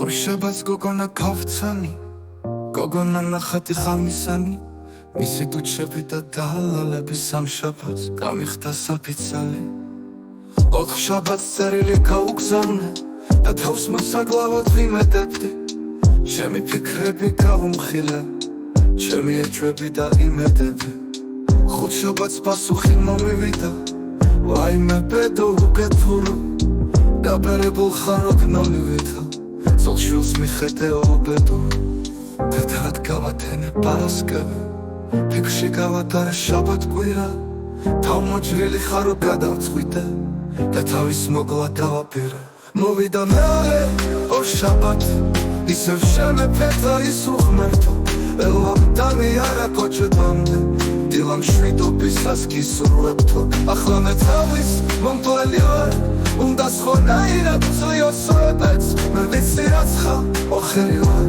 შაბათს გოგონა გავცანი, გოგონა ნახატი ხამისანი, მისი ტუჩები და დალალები სამშაბათს გამიხდა საფიცალი. ოთხ შაბათს წერილი გაუგზავნე და თავს მოსაკლავად ვიმეტებდი, ჩემი ფიქრები გავუმხილე, ჩემი ეჭვები და იმედები. ხუთ შაბათს პასუხი მომივიდა, ვაიმე ბედო უკეთურო, დაბერებულ ხარო გნოლივითა, ზოლშვილს მიხედეო ბედო. თეთრად გავათენე პარასკევი, ფიქრში გავატარე შაბათ კვირა, თავმოჭრილი ხარო გადავწყვიტე და თავის მოგლა დავაპირე. მოვიდა მეორე ორ შაბათი, ისევ შემეფეთა ის უღმერთო, ელვამდანი არა კოჩებამდე, დილამ შვიდობისას გისურვებთო. ახლა მე თავის მომკლელი ვარ, უნდა სხვანაირად ვწვიოსოებეც, მე ვიცი რაც ხალ ოხერი ვარ,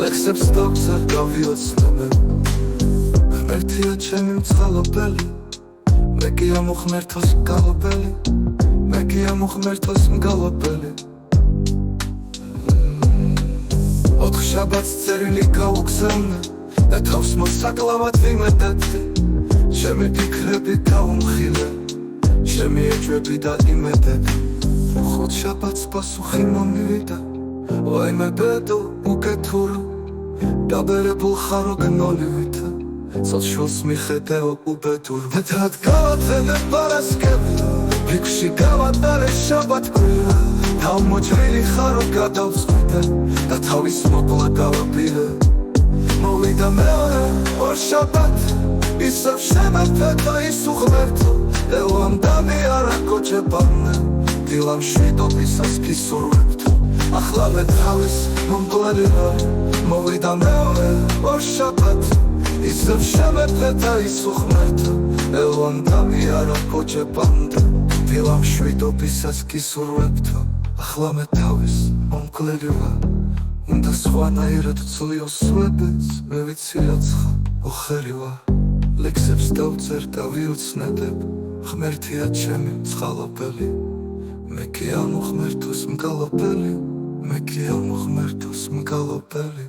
ლექსებს დავგზარ გავიოცნებე. ღმერთია ჩემი მწყალობელი, მე კი ამოღმერთოს მგალობელი, მე კი ამოღმერთოს მგალობელი. ოთხ შაბათს წერილი გავუგზავნე და თავს მოსაკლავად ვიმეტებდი, ჩემი ფიქრები გავუმხილე, ჩემი ეჭვები და იმედები. ხუთ შაბათს პასუხი მომივიდა, ვაიმე ბედო უკეთურო, დაბერებულ ხარო გნოლივითა, ზოლშვილს მიხედეო უბედურო. თეთრად გავათენე პარასკევი, ფიქრში გავატარე შაბათ კვირა, თავმოჭრილი ხარო გადავწყვიტე და თავის მოგლა დავაპირე. მოვიდა მეორე ორ შაბათი, ისევ შემეფეთა ის უღმერთო, ელვამდანი არა კოჩებამდე, დილამ შვიდობისას გისურვებთო. ახლა მე თავის მომკლელი ვარ, მოვიდა მეორე ორ შაბათი, ისევ შემეფეთა ის უღმერთო, ელვამდანი არა კოჩებამდე, დილამ შვიდობისას გისურვებთო. ახლა მე თავის მომკლელი ვარ, უნდა სხვანაირად ვწვიოსოებეც, მე ვიცი რაც ხალ ოხერი ვარ, ლექსებს დავწერ და ვიოცნებებ. ღმერთია ჩემი მწყალობელი, მე კი ამოღმერთოს მგალობელი, მე კი ამოღმერთოს მგალობელი.